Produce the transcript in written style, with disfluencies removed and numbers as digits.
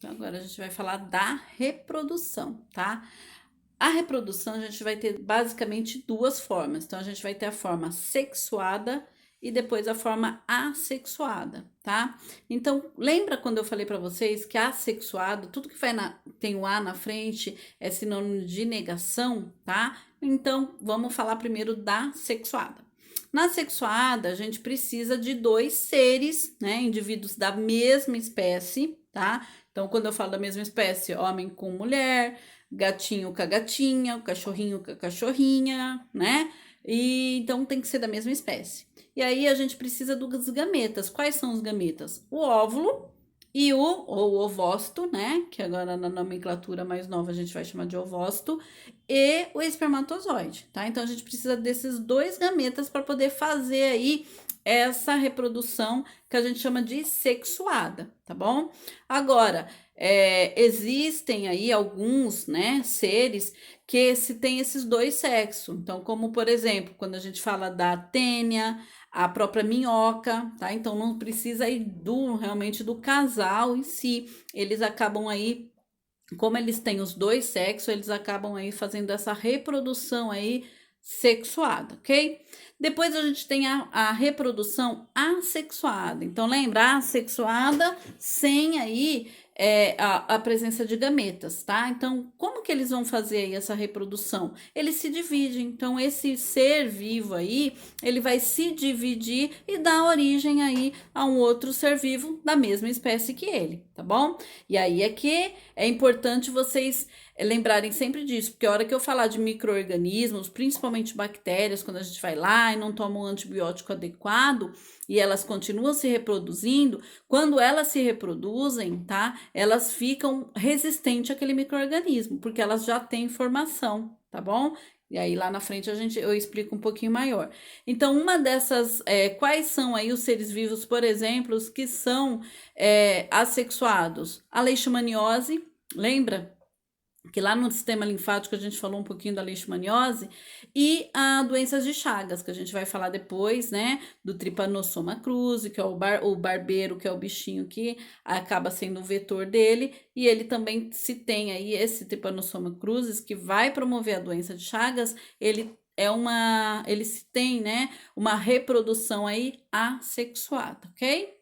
Então, agora a gente vai falar da reprodução, tá? A reprodução a gente vai ter basicamente duas formas. Então, a gente vai ter a forma sexuada e depois a forma assexuada, tá? Então, lembra quando eu falei para vocês que assexuado, tudo que tem o A na frente é sinônimo de negação, tá? Então, vamos falar primeiro da sexuada. Na sexuada, a gente precisa de dois seres, né, indivíduos da mesma espécie, tá? Então, quando eu falo da mesma espécie, homem com mulher, gatinho com a gatinha, o cachorrinho com a cachorrinha, né? E então tem que ser da mesma espécie. E aí a gente precisa dos gametas. Quais são os gametas? O óvulo e ou ovócito, né? Que agora na nomenclatura mais nova a gente vai chamar de ovócito, e o espermatozoide, tá? Então a gente precisa desses dois gametas para poder fazer aí essa reprodução que a gente chama de sexuada, tá bom? Agora, existem aí alguns, né, seres que se tem esses dois sexos. Então, como por exemplo, quando a gente fala da tênia, a própria minhoca, tá? Então não precisa aí realmente do casal em si. Eles acabam aí, como eles têm os dois sexos, eles acabam aí fazendo essa reprodução aí sexuada, ok? Depois a gente tem a reprodução assexuada. Então, lembra, assexuada sem aí a presença de gametas, tá? Então, como que eles vão fazer aí essa reprodução? Eles se dividem. Então, esse ser vivo aí, ele vai se dividir e dar origem aí a um outro ser vivo da mesma espécie que ele, tá bom? E aí é que é importante vocês lembrarem sempre disso, porque a hora que eu falar de micro-organismos, principalmente bactérias, quando a gente vai lá e não toma um antibiótico adequado e elas continuam se reproduzindo, quando elas se reproduzem, tá? Elas ficam resistentes àquele micro-organismo, porque elas já têm formação, tá bom? E aí lá na frente eu explico um pouquinho maior. Então, uma dessas, quais são aí os seres vivos, por exemplo, os que são assexuados? A leishmaniose, lembra? Que lá no sistema linfático a gente falou um pouquinho da leishmaniose e a doenças de Chagas, que a gente vai falar depois, né, do Trypanosoma cruzi, que é o barbeiro, que é o bichinho que acaba sendo o vetor dele, e ele também, se tem aí esse Trypanosoma cruzi que vai promover a doença de Chagas, ele se tem, né, uma reprodução aí assexuada, ok?